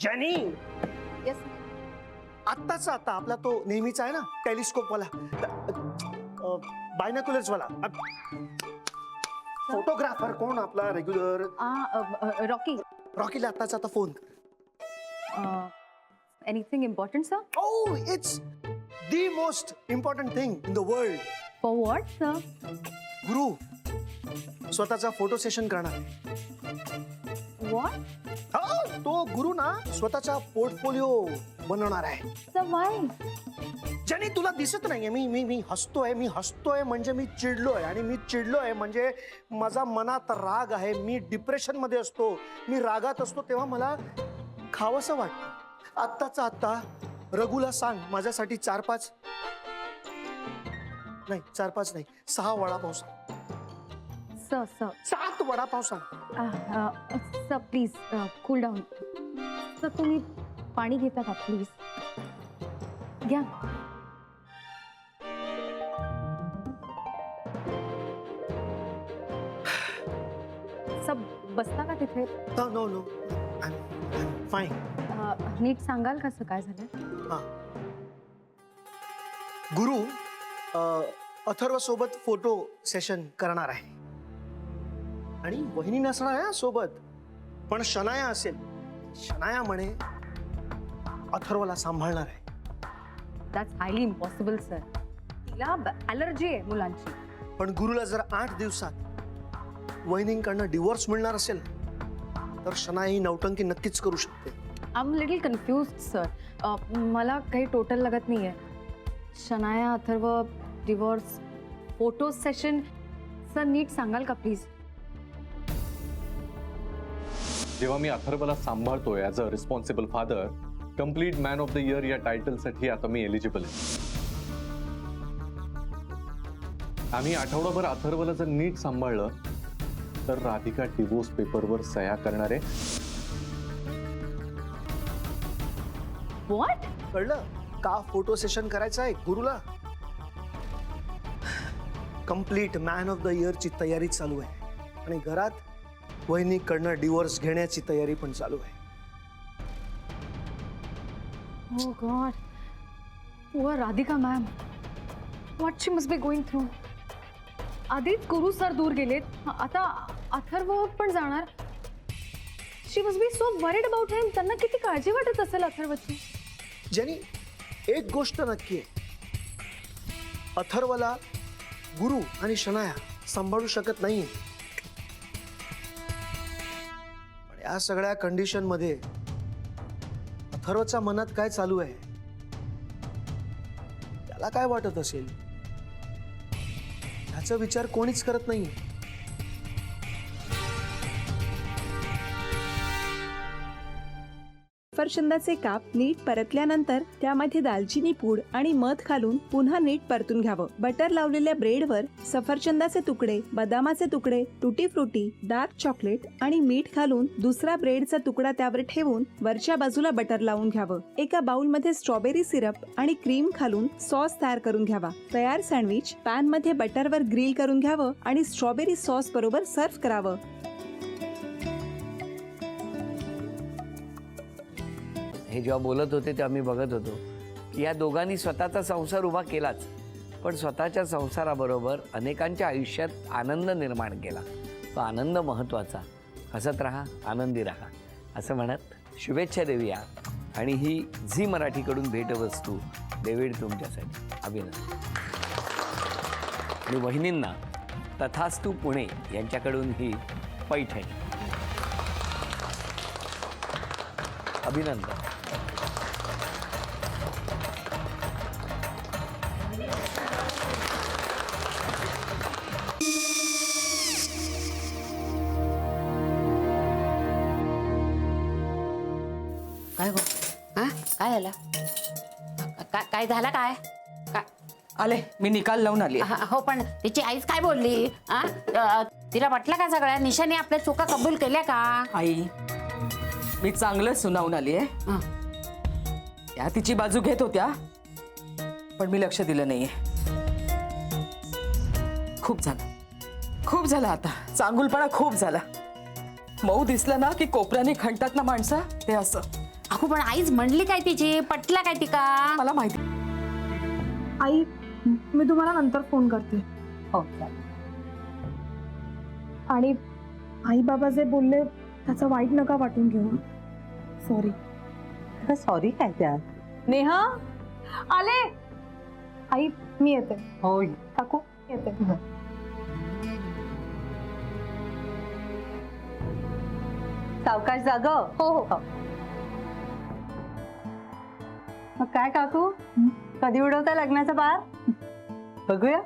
Jenny, yes आत्ताचा आता आपला तो नेहमीचा आहे ना टेलिस्कोप वाला, बायनॅक्युलर्स वाला फोटोग्राफर कोण आपला रेग्युलर? रॉकी. रॉकीला आत्ताचा आता phone. Anything important sir? Oh, it's the most important thing in the world. For what sir? गुरु स्वतःचा फोटो सेशन करणार. व्हॉट हो, तो गुरु ना स्वतःचा पोर्टफोलिओ बनवणार आहे. सर व्हाय? ज्याने तुला दिसत नाहीये मी मी मी हसतोय म्हणजे मी चिडलोय, आणि मी चिडलोय म्हणजे माझा मनात राग आहे. मी डिप्रेशन मध्ये असतो, मी रागात असतो, तेव्हा मला खावंसं वाटतं. आत्ताचा आत्ता रघुला सांग माझ्यासाठी 4-5 नाही 6 वडापाव सांग. सर 7 वडापाव सांग. Sir please cool down. Sir तुम्ही पाणी घेता का प्लीज? घ्या. सब बसता का तिथे? No fine. नीट सांगाल कसं काय झालं? हा, गुरु अथर्व सोबत फोटो सेशन करणार आहे, आणि वहिनी नसणार आहे सोबत, पण शनाया असेल. शनाया म्हणे अथर्वला सांभाळणार आहे. That's highly impossible sir. तिला ॲलर्जी आहे मुलांची. पण गुरुला जर 8 दिवसात वहिनींकडनं डिवोर्स मिळणार असेल तर शनाया ही नौटंकी नक्कीच करू शकते. I am little confused sir. मला काही टोटल लागत नाही आहे. Shanaya Atharva divorce photo session. Sir नीट सांगाल का प्लीज? जेव्हा मी अथर्वला सांभाळतोय as a responsible father, complete man of the year या टायटलसाठी आता मी एलिजिबल आहे. आम्ही आठवडाभर अथर्वला जर नीट सांभाळलं तर राधिका डिवोर्स पेपरवर सह्या करणार आहे. व्हॉट? कळलं का फोटो सेशन करायचं आहे गुरुला? कम्प्लीट मॅन ऑफ द इयरची तयारी चालू आहे, आणि घरात वहिनीकडनं डिवोर्स घेण्याची तयारी पण चालू आहे. Oh God. Poor Radhika ma'am. What she must be going through. आधीच गुरु सर दूर गेलेत, आता अथर्व पण जाणार. She must be so worried about him. त्यांना किती काळजी वाटत असेल अथर्वची. ज्यांनी एक गोष्ट नक्की आहे, अथर्वला गुरु आणि शनाया सांभाळू शकत नाही. पण या सगळ्या कंडिशन मध्ये अथर्वच्या मनात काय चालू आहे, त्याला काय वाटत असेल, याचा विचार कोणीच करत नाही. सफरचंदाचे काप नीट परतल्यानंतर त्यामध्ये दालचिनी पूड आणि मध घालून पुन्हा नीट परतून घ्यावं. बटर लावलेल्या ब्रेडवर सफरचंदाचे तुकडे, बदामाचे तुकडे, टुटी फ्रुटी, डार्क चॉकलेट आणि मीठ घालून दुसरा ब्रेडचा तुकडा त्यावर ठेवून वरच्या बाजूला बटर लावून घ्यावं. एका बाउलमध्ये स्ट्रॉबेरी सिरप आणि क्रीम घालून सॉस तयार करून घ्यावा. तयार सँडविच पॅन मध्ये बटरवर ग्रिल करून घ्यावं आणि स्ट्रॉबेरी सॉस बरोबर सर्व्ह करावं. हे जेव्हा बोलत होते तेव्हा मी बघत होतो की या दोघांनी स्वतःचा संसार उभा केलाच, पण स्वतःच्या संसाराबरोबर अनेकांच्या आयुष्यात आनंद निर्माण केला. तो आनंद महत्त्वाचा. हसत राहा, आनंदी राहा असं म्हणत शुभेच्छा देऊया. आणि ही झी मराठीकडून भेटवस्तू डेव्हिड तुमच्यासाठी. अभिनंदन. आणि वहिनींना तथास्तू पुणे यांच्याकडून ही पैठणी. अभिनंदन. काय गो? हा काय झालं? काय झालं काय? आले, मी निकाल लावून आली. हो, पण तिची आईच काय बोलली? तिला वाटलं का सगळ्या निशाने आपल्या चुका कबूल केल्या का? आई, मी चांगलं सुनावून आली आहे. त्या तिची बाजू घेत होत्या, पण मी लक्ष दिलं नाहीये. खूप झालं आता. चांगुलपणा खूप झाला. मऊ दिसलं ना की कोपऱ्याने खणतात ना माणसं, ते असं. अगो पण आईच म्हणली काय तिची, पटला काय तिका? मला माहिती. आई मी तुम्हाला नंतर फोन करते. हो आणि आई बाबा जे बोलले त्याचं वाईट नका वाटून घेऊ. सॉरी. सॉरी काय त्या? नेहा आले. आई मी येते. हो काकू येते. सावकाश जाग. हो हो. मग काय काकू, कधी उडवता लग्नाचा बार? बघूया.